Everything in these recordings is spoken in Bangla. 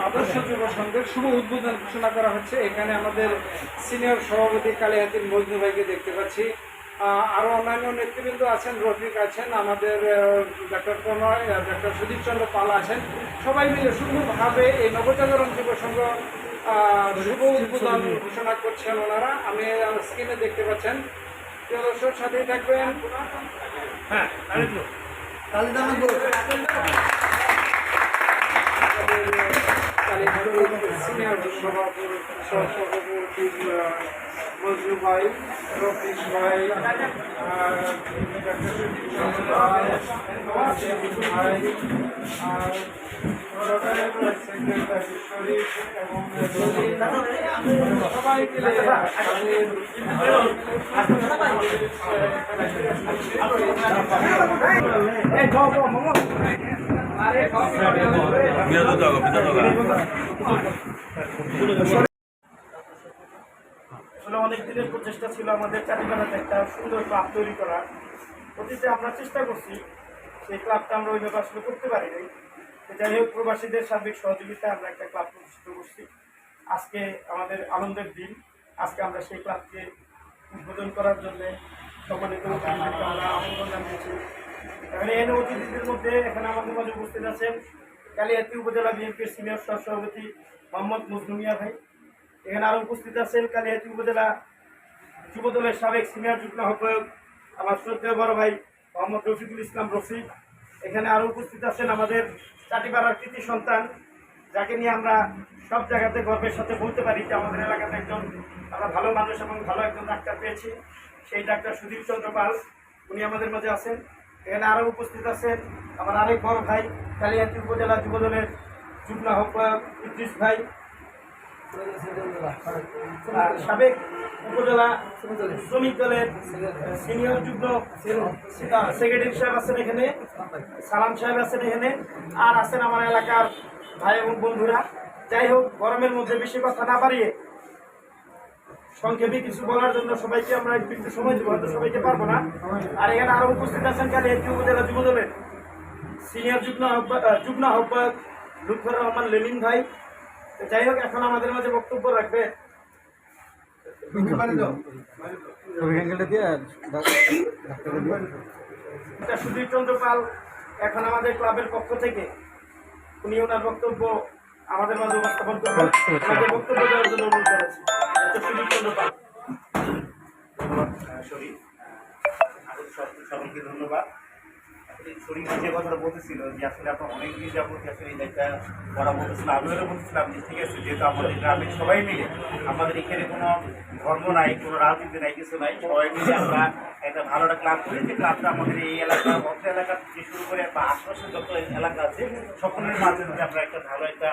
আদর্শ যুব সংঘের শুভ উদ্বোধন ঘোষণা করা হচ্ছে। এখানে আমাদের সিনিয়র সভাপতি কালিয়াতির মজনু ভাইকে দেখতে পাচ্ছি, আরও অন্যান্য নেতৃবৃন্দ আছেন, রফিক আছেন, আমাদের ডক্টর প্রণয়, ডক্টর সুদীপ চন্দ্র পাল আছেন। সবাই মিলে সুন্দরভাবে এই নবজাগরণ যুব সংঘ শুভ উদ্বোধন ঘোষণা করছেন ওনারা। আমি স্ক্রিনে দেখতে পাচ্ছেন। প্রিয় দর্শক, সাথেই থাকবেন। হ্যাঁ, সিনিয়র সভাপতি মজনু ভাই, রফিক ভাই, ভাই, শরীফ এবং সবাই মিলে আসলে অনেক দিনের প্রচেষ্টা ছিল আমাদের চাটিপাড়াতে একটা সুন্দর ক্লাব তৈরি করা। অতীতে আমরা চেষ্টা করছি, সেই ক্লাবটা আমরা ওইভাবে আসলে করতে পারিনি। যাই হোক, প্রবাসীদের সার্বিক সহযোগিতায় আমরা একটা ক্লাব প্রতিষ্ঠিত করছি। আজকে আমাদের আনন্দের দিন। আজকে আমরা সেই ক্লাবকে উদ্বোধন করার জন্য সম্মানিত অতিথিদেরকে আমরা আমন্ত্রণ জানিয়েছি। এখানে এনে অতিথিদের মধ্যে এখানে আমাদের মাঝে উপস্থিত আছেন কালিয়াতি উপজেলা বিএনপির সিনিয়র সহসভাপতি মোহাম্মদ মজনু মিয়া ভাই। এখানে আরও উপস্থিত আছেন কালিয়াতি উপজেলা যুবদলের সাবেক সিনিয়র যুগ্ম আহ্বায়ক আমার শ্রদ্ধেয় বড় ভাই মোহাম্মদ রফিকুল ইসলাম রফিক। এখানে আরও উপস্থিত আছেন আমাদের চাটিপাড়ার কৃতি সন্তান, যাকে নিয়ে আমরা সব জায়গাতে গর্বের সাথে বলতে পারি যে আমাদের এলাকাতে একজন আমরা ভালো মানুষ এবং ভালো একজন ডাক্তার পেয়েছি, সেই ডাক্তার সুদীপ চন্দ্র পাল, উনি আমাদের মাঝে আছেন। এখানে আরও উপস্থিত আছেন আমার আরেক বড় ভাই কালিয়াতি উপজেলা যুবদলের যুগ্ম আহ্বায়ক ইদ্রিস ভাই, সাবেক উপজেলা শ্রমিক দলের সিনিয়র যুগ্ম সেক্রেটারি সাহেব আছেন এখানে, সালাম সাহেব আছেন এখানে, আর আছেন আমার এলাকার ভাই এবং বন্ধুরা। যাই হোক, গরমের মধ্যে বেশি কথা না বাড়িয়ে সংক্ষেপে কিছু বলার জন্য সবাইকে আমরা একটু সময় দেবো, হয়তো সবাইকে পারবো না। আর এখানে আরও উপস্থিত আছেন কালিয়াতি উপজেলা যুবদলের সিনিয়র যুগ্ম আহ্বায়ক লুৎফর রহমান লেলিন ভাই। যাই হোক, এখন আমাদের মাঝে বক্তব্য রাখবে সুধীর চন্দ্র পাল। এখন আমাদের ক্লাবের পক্ষ থেকে উনি ওনার বক্তব্য আমাদের মাঝে উপস্থাপন করবেন। আমাদের বক্তব্য দেওয়ার জন্য অনুরোধ করেছি সুধীর চন্দ্র পাল। সকলকে ধন্যবাদ। শরীর যে কথাটা বলতেছিল যে আসলে আপনার অনেক দিন যাবত আসলে এই একটা করা বলতেছিল, আমিও বলতেছিলাম যে ঠিক আছে, যেহেতু আমাদের গ্রামের সবাই মিলে, আমাদের এখানে কোনো ধর্ম নাই, কোনো রাজনীতি নাই, কিছু নাই, সবাই মিলে আমরা একটা ভালো একটা ক্লাব করি, যে ক্লাবটা আমাদের এই এলাকা অত্র এলাকা থেকে শুরু করে বা আশপাশের যত এলাকা আছে সকলের মাঝে যদি আমরা একটা ভালো একটা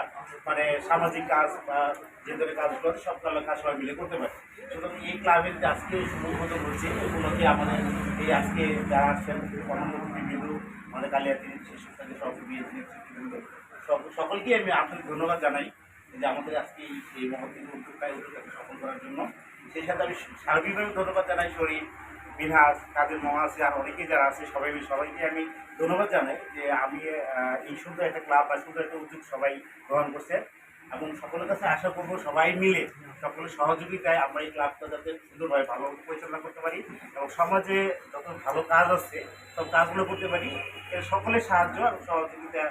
মানে সামাজিক কাজ বা যে ধরনের কাজগুলো আছে সব কাজ সবাই মিলে করতে পারি। সুতরাং এই ক্লাবের যে আজকে শুভ উদ্বোধন হচ্ছে, এগুলোকে আমাদের এই আজকে যারা আসছেন বিভিন্ন আমাদের কালিয়াতি শিক্ষক সভাপতি নেতৃবৃন্দ সকলকে আমি আন্তরিক ধন্যবাদ জানাই যে আমাদের আজকে এই মহৎ উদ্যোগটাকে সফল করার জন্য। সেই সাথে আমি সার্বিকভাবে ধন্যবাদ জানাই শরীর, বিনহাস, কাদের মহাসি আর অনেকেই যারা আছে সবাইকে আমি ধন্যবাদ জানাই যে আমি এই সুন্দর একটা ক্লাব বা সুন্দর একটা উদ্যোগ সবাই গ্রহণ করছে, এবং সকলের কাছে আশা করবো সবাই মিলে সকলের সহযোগিতায় আমরা এই ক্লাবটা যাতে সুন্দরভাবে ভালোভাবে পরিচালনা করতে পারি এবং সমাজে যত ভালো কাজ আছে সব কাজগুলো করতে পারি। এর সকলের সাহায্য এবং সহযোগিতা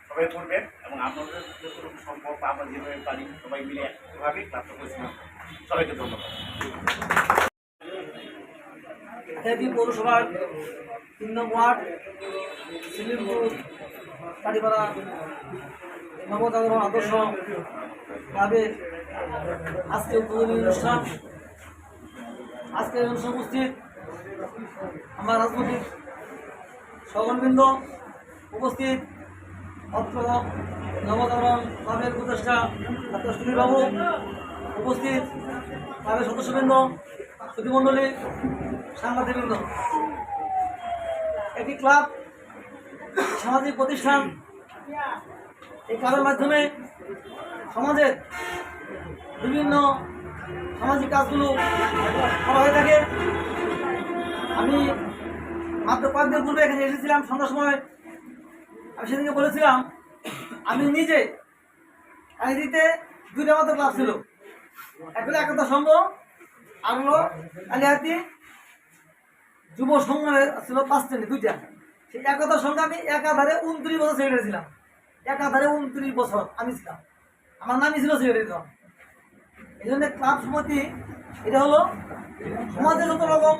সবাই করবেন এবং আমাদের যতটুকু সম্ভব আমরা যেভাবে পারি সবাই মিলে একভাবে ক্লাবটা পরিচালনা করি। সবাইকে ধন্যবাদ। পৌরসভার 3 নং ওয়ার্ড সিলিমপুর কাটিপাড়া নবজাগরণ আদর্শ ক্লাবের আজকে উদ্বোধনী অনুষ্ঠান। আজকের অনুষ্ঠানে উপস্থিত আমার রাজনৈতিক সহকর্মীবৃন্দ, উপস্থিত অত্র নবজাগরণ ক্লাবের উপদেষ্টা ডক্টর সুনীলবাবু, উপস্থিত ক্লাবের সদস্যবৃন্দ, সুধীমণ্ডলী, সাংবাদিকবৃন্দ। একটি ক্লাব সামাজিক প্রতিষ্ঠান। এই ক্লাবের মাধ্যমে সমাজের বিভিন্ন সামাজিক কাজগুলো করা হয়ে থাকে। আমি মাত্র কয়েকদিন পূর্বে এখানে এসেছিলাম, সন্ধ্যার সময়। আমি সেদিনকে বলেছিলাম আমি নিজে কালিহাতিতে দুইটা মতো ক্লাব ছিল, এক হলো একতা সংঘ, আর হলো কালিহাতি যুব সংঘ ছিল 5 শ্রেণী দুইটা। সেই একতা সংঘ আমি একাধারে 29 বছর সেক্রেটারি ছিলাম, একাধারে 29 বছর আমি ছিলাম, আমার নামই ছিল সেক্রেটারি। এই জন্য ক্লাব সমিতি এটা হলো সমাজে যত রকম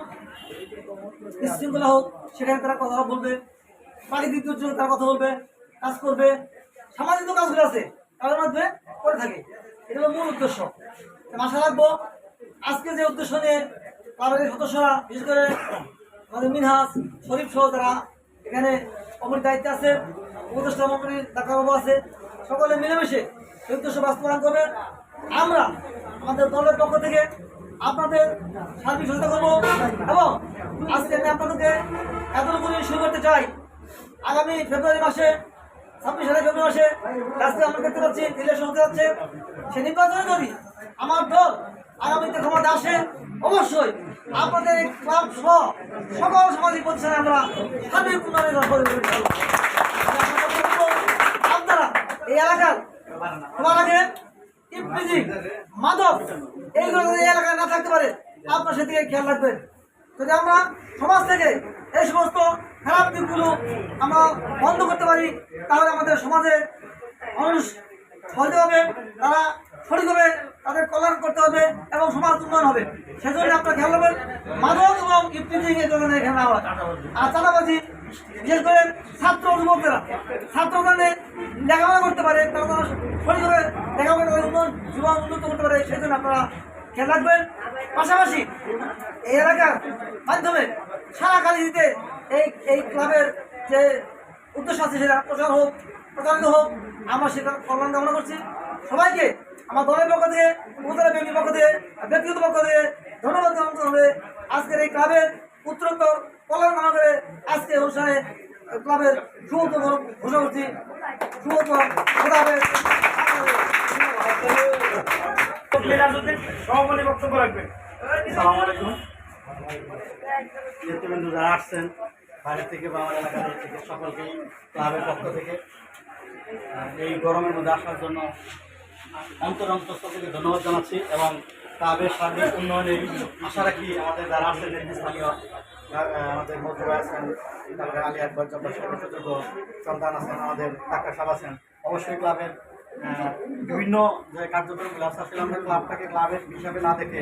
বিশৃঙ্খলা হোক সেখানে তারা কথা বলবে, প্রাকৃতিক দুর্যোগ তারা কথা বলবে, কাজ করবে, সামাজিক যে কাজগুলো আছে তাদের মধ্যে করে থাকে। এটা হলো মূল উদ্দেশ্য। আশা রাখবো আজকে যে উদ্দেশ্য নিয়ে ক্লাবের সদস্যরা, বিশেষ করে আমাদের মিনহাজ, শরীফ সহ তারা এখানে কমিটির দায়িত্বে আছে, উপদেষ্টা মন্ত্রীর ডাক্তারবাবু আছে, সকলে মিলেমিশে এই উদ্দেশ্য বাস্তবায়ন করবে। আমরা আমাদের দলের পক্ষ থেকে আপনাদের সার্বিক সহায়তা করবো এবং আজকে আমি আপনাদেরকে এতটুকু শুরু করতে চাই। আগামী ফেব্রুয়ারি মাসে 26 ফেব্রুয়ারি মাসে আজকে আমরা দেখতে পাচ্ছি ইলেকশন হতে যাচ্ছে। সে নির্বাচনে যদি আমার দল আগামীতে ক্ষমতা আসে, অবশ্যই আপনাদের এই ক্লাব সহ সকল সামাজিক প্রতিষ্ঠানে আমরা সার্বিক উন্নয়নের আপনারা এই এলাকার সবার আগে ইফটিজিং, মাদক এইগুলো যদি এই এলাকায় না থাকতে পারে আপনার সেদিকে খেয়াল রাখবেন। যদি আমরা সমাজ থেকে এই সমস্ত খারাপ দিকগুলো আমরা বন্ধ করতে পারি তাহলে আমাদের সমাজের মানুষ সহজে হবে, তারা সঠিকভাবে তাদের কল্যাণ করতে হবে এবং সমাজ উন্নয়ন হবে। সেজন্য আপনারা খেয়াল রাখবেন মাদক এবং ইফটিজিং এই ধরনের এখানে আওয়াজ আর চাঁদাবাজি, বিশেষ করে ছাত্র যুবকরা ছাত্রদের লেখাপড়া করতে পারে, তারা সঠিকভাবে লেখাপড়া করে জীবন উন্নত করতে পারে, সেই জন্য আপনারা খেয়াল রাখবেন। পাশাপাশি এই এলাকার মাধ্যমে সারা কালিহাতিতে এই ক্লাবের যে উদ্দেশ্য আছে সেটা প্রচারিত হোক, আমরা সেটা কল্যাণ কামনা করছি। সবাইকে আমার দলের পক্ষ থেকে, উপজেলা বিএনপির পক্ষ থেকে, ব্যক্তিগত পক্ষ থেকে ধন্যবাদ জানাতে হবে। আজকের এই ক্লাবের উত্তরোত্তর কল্যাণ কামনা করে আজকে অনুষ্ঠানে ক্লাবের শুভোত্তর ঘোষণা করছি। শুভোত্তর সভাপতি বক্তব্য রাখবেন। আসসালামু আলাইকুম। নেতৃবৃন্দ যারা আসছেন বাইরে থেকে বা আমার এলাকা থেকে সকলকে ক্লাবের পক্ষ থেকে এই গরমের মধ্যে আসার জন্য অন্তরস্থ থেকে ধন্যবাদ জানাচ্ছি এবং ক্লাবের সার্বিক উন্নয়নে আশা রাখি আমাদের যারা আসছেন স্থানীয় আমাদের মজুর আছেন, তারপরে আলী আকবর জব্বার সর্বসযোগ্য সন্তান আছেন, আমাদের ডাক্তার সাহেব আছেন, অবশ্যই ক্লাবের বিভিন্ন যে কার্যক্রমগুলো আছে আসলে আমরা ক্লাবটাকে ক্লাবের হিসাবে না দেখে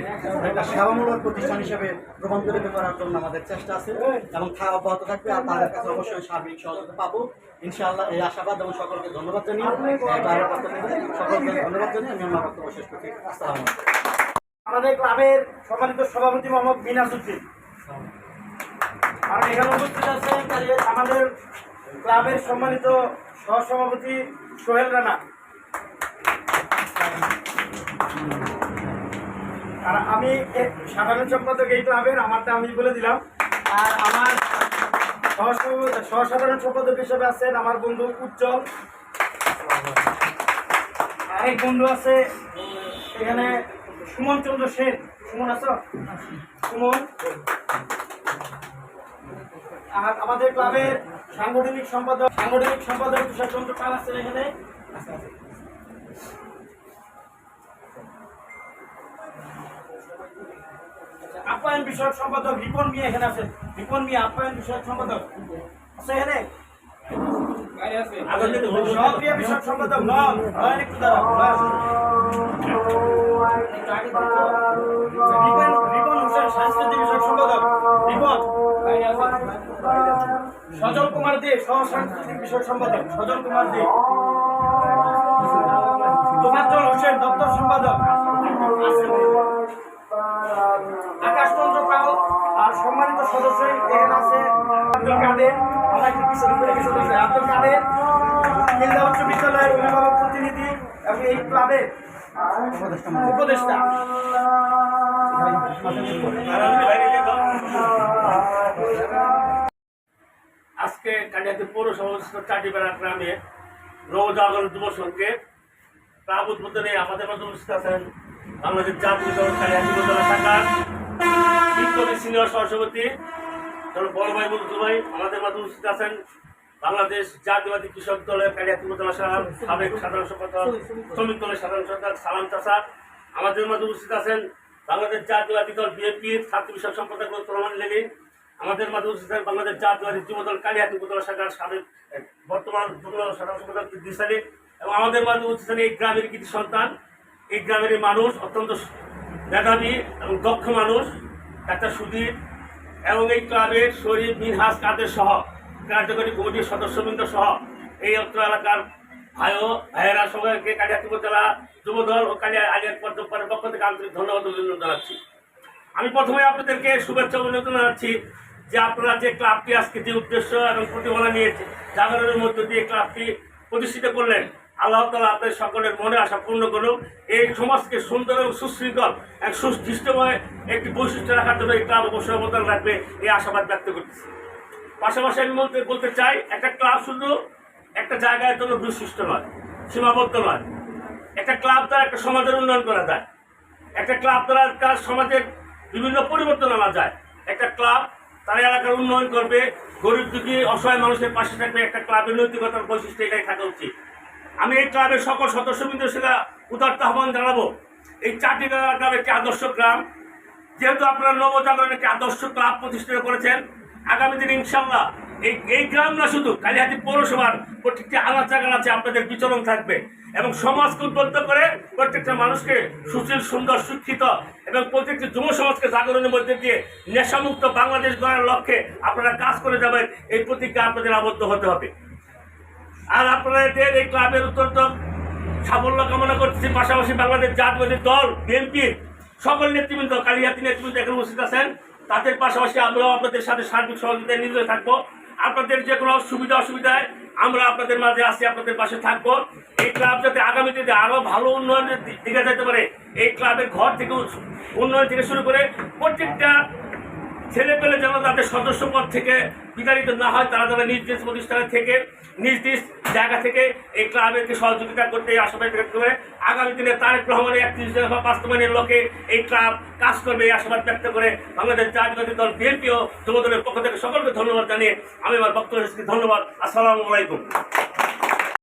একটা সেবামূলক প্রতিষ্ঠান হিসেবে রূপান্তরিত করার জন্য আমাদের চেষ্টা আছে এবং অব্যাহত থাকবে। আর তাদের কাছে অবশ্যই সার্বিক সহযোগিতা পাবো ইনশাআল্লাহ, এই আশাবাদ এবং সকলকে ধন্যবাদ জানিয়ে ক্লাবের পক্ষ থেকে সকলকে ধন্যবাদ জানিয়ে আমি আমার বক্তব্য শেষ করছি। আসসালামু আলাইকুম। আমাদের ক্লাবের সম্মানিত সভাপতি মোহাম্মদ মিনহাজউদ্দিন আর এখানে উপস্থিত আছেন আমাদের ক্লাবের সম্মানিত সহসভাপতি সোহেল রানা, আর আমি সাধারণ সম্পাদক এই ক্লাবের, আমারটা আমি বলে দিলাম। আর আমার সহসাধারণ সম্পাদক হিসেবে আছেন আমার বন্ধু উজ্জ্বল, আরেক বন্ধু আছে এখানে সুমন চন্দ্র সেন। সুমন আছো? সুমন। আর আমাদের ক্লাবের সাংগঠনিক সম্পাদক তুষার চন্দ্র পাল আছেন এখানে। আপ্যায়ন বিষয়ক সম্পাদক রিপন মিয়া এখানে আছেন। রিপন মিয়া আপ্যায়ন বিষয়ক সম্পাদক আছে এখানে। সক্রিয় বিষয়ক সম্পাদক নয় একটু রিপন হোসেন সাংস্কৃতিক বিষয়ক সম্পাদক রিপন। সজল কুমার দে সহ সাংস্কৃতিক বিষয়ক সম্পাদক সজল কুমার দে। তোফাজ্জল হোসেন দপ্তর সম্পাদক। আকাশ চন্দ্র পাল আর সম্মানিত সদস্য এখানে আছে আব্দুল কাদের, আব্দুল কাদের কেন্দ্র উচ্চ বিদ্যালয়ের অভিভাবক প্রতিনিধি এবং এই ক্লাবের উপদেষ্টা। আজকে কালিহাতি পৌরসভা চাটিপাড়া গ্রামে রোজাগর যুব সংঘে ক্লাব উদ্বোধনে আমাদের মাঝে উপস্থিত আছেন বাংলাদেশ জাতীয় দল কালিহাতি উপজেলা শাখার বিপ্লবী সিনিয়র সহসভাপতি বড় ভাই বন্ধু ভাই, আমাদের মাঝে উপস্থিত আছেন বাংলাদেশ জাতীয়বাদী কৃষক দলের কালিয়াতি উপজেলা শাখার সাবেক সাধারণ সম্পাদক, শ্রমিক দলের সাধারণ সম্পাদক সালাম চাচা। আমাদের মাঝে উপস্থিত আছেন বাংলাদেশ জাতীয়বাদী দল বিএনপির ছাত্র বিষয়ক সম্পাদক রহমান লেলিন। আমাদের মাঝে উপস্থিত আছেন বাংলাদেশ জাতীয়বাদী যুব দল কালিয়াতি উপজেলা শাখার সাবেক বর্তমান যুগ্ম সাধারণ সম্পাদক ইদ্রিস আলী। এবং আমাদের মাঝে উপস্থিত আছেন এই গ্রামের কৃতি সন্তান, এই গ্রামের মানুষ, অত্যন্ত মেধাবী এবং দক্ষ মানুষ, একটা সুধীর এবং এই ক্লাবের শরীফ মিনহাজ কাদের সহ কার্যকরী কমিটির সদস্যবৃন্দ সহ এই অত্র এলাকার ভাইয়েরা সবাইকে কালিয়াতি উপজেলা যুবদল ও আলিয়ার পর্যটনের পক্ষ থেকে আন্তরিক ধন্যবাদ অভিনন্দন জানাচ্ছি। আমি প্রথমে আপনাদেরকে শুভেচ্ছা অভিনন্দন জানাচ্ছি যে আপনারা যে ক্লাবটি আজকে যে উদ্দেশ্য এবং প্রতিফলন নিয়েছে জাগরণের মধ্য দিয়ে ক্লাবটি প্রতিষ্ঠিত করলেন, আল্লাহ তাআলা আপনাদের সকলের মনে আশা পূর্ণ করুন। এই সমাজকে সুন্দর এবং সুশৃঙ্খল এক সুদৃষ্টময় একটি বৈশিষ্ট্য রাখার জন্য এই ক্লাব অবশ্যই অবদান রাখবে, এই আশাবাদ ব্যক্ত করতেছি। পাশাপাশি আমি বলতে চাই, একটা ক্লাব শুধু একটা জায়গার জন্য বিশিষ্ট নয়, সীমাবদ্ধ নয়। একটা ক্লাব দ্বারা একটা সমাজের উন্নয়ন করা যায়, একটা ক্লাব দ্বারা একটা সমাজের বিভিন্ন পরিবর্তন আনা যায়। একটা ক্লাব তার এলাকার উন্নয়ন করবে, গরিব দুঃখী অসহায় মানুষের পাশে থাকবে। একটা ক্লাবের নৈতিকতার বৈশিষ্ট্য এটাই থাকা উচিত। আমি এই ক্লাবের সকল সদস্যবৃন্দের সাথে উদারতা আহ্বান জানাবো, এই চাটিগাঁও গ্রাম একটি আদর্শ গ্রাম। যেহেতু আপনারা নবজাগরণ একটি আদর্শ ক্লাব প্রতিষ্ঠিত করেছেন, আগামী দিনে ইনশাল্লাহ এই গ্রাম না শুধু কালিহাতী পৌরসভার প্রত্যেকটি আনাচে আপনাদের বিচরণ থাকবে এবং সমাজকে উদ্বুদ্ধ করে প্রত্যেকটা মানুষকে সুশীল, সুন্দর, শিক্ষিত এবং প্রত্যেকটি যুব সমাজকে জাগরণের মধ্যে দিয়ে নেশামুক্ত বাংলাদেশ গড়ার লক্ষ্যে আপনারা কাজ করে যাবেন, এই প্রতিজ্ঞা আপনাদের আবদ্ধ হতে হবে। আর আপনাদের এই ক্লাবের অত্যন্ত সাফল্য কামনা করতেছি। পাশাপাশি বাংলাদেশ জাতীয়বাদী দল বিএনপির সকল নেতৃবৃন্দ, কালিহাতী নেতৃবৃন্দ এখানে উপস্থিত আছেন, তাদের পাশাপাশি আমরাও আপনাদের সাথে সার্বিক সহযোগিতায় নিয়োজিত থাকবো। আপনাদের যে কোনো সুবিধা অসুবিধায় আমরা আপনাদের মাঝে আসি, আপনাদের পাশে থাকবো। এই ক্লাব যাতে আগামী দিনে আরো ভালো উন্নয়নের দিকে যেতে পারে, এই ক্লাবের ঘর থেকে উন্নয়ন থেকে শুরু করে প্রত্যেকটা ছেলে পেলে যেন তাদের সদস্য পদ থেকে বিতাড়িত না হয়, তারা যেন নিজ নিজ প্রতিষ্ঠানে থেকে নিজ নিজ জায়গা থেকে এই ক্লাবেরকে সহযোগিতা করতে আশাবাদ ব্যক্ত করে আগামী দিনে তারেক রহমানের 31 দফা বাস্তবায়নের লক্ষ্যে এই ক্লাব কাজ করবে, এই আশাবাদ ব্যক্ত করে বাংলাদেশ জাতীয়বাদী দল বিএনপি ও যুব দলের পক্ষ থেকে সকলকে ধন্যবাদ জানিয়ে আমি আমার বক্তব্য ধন্যবাদ। আসসালামু আলাইকুম।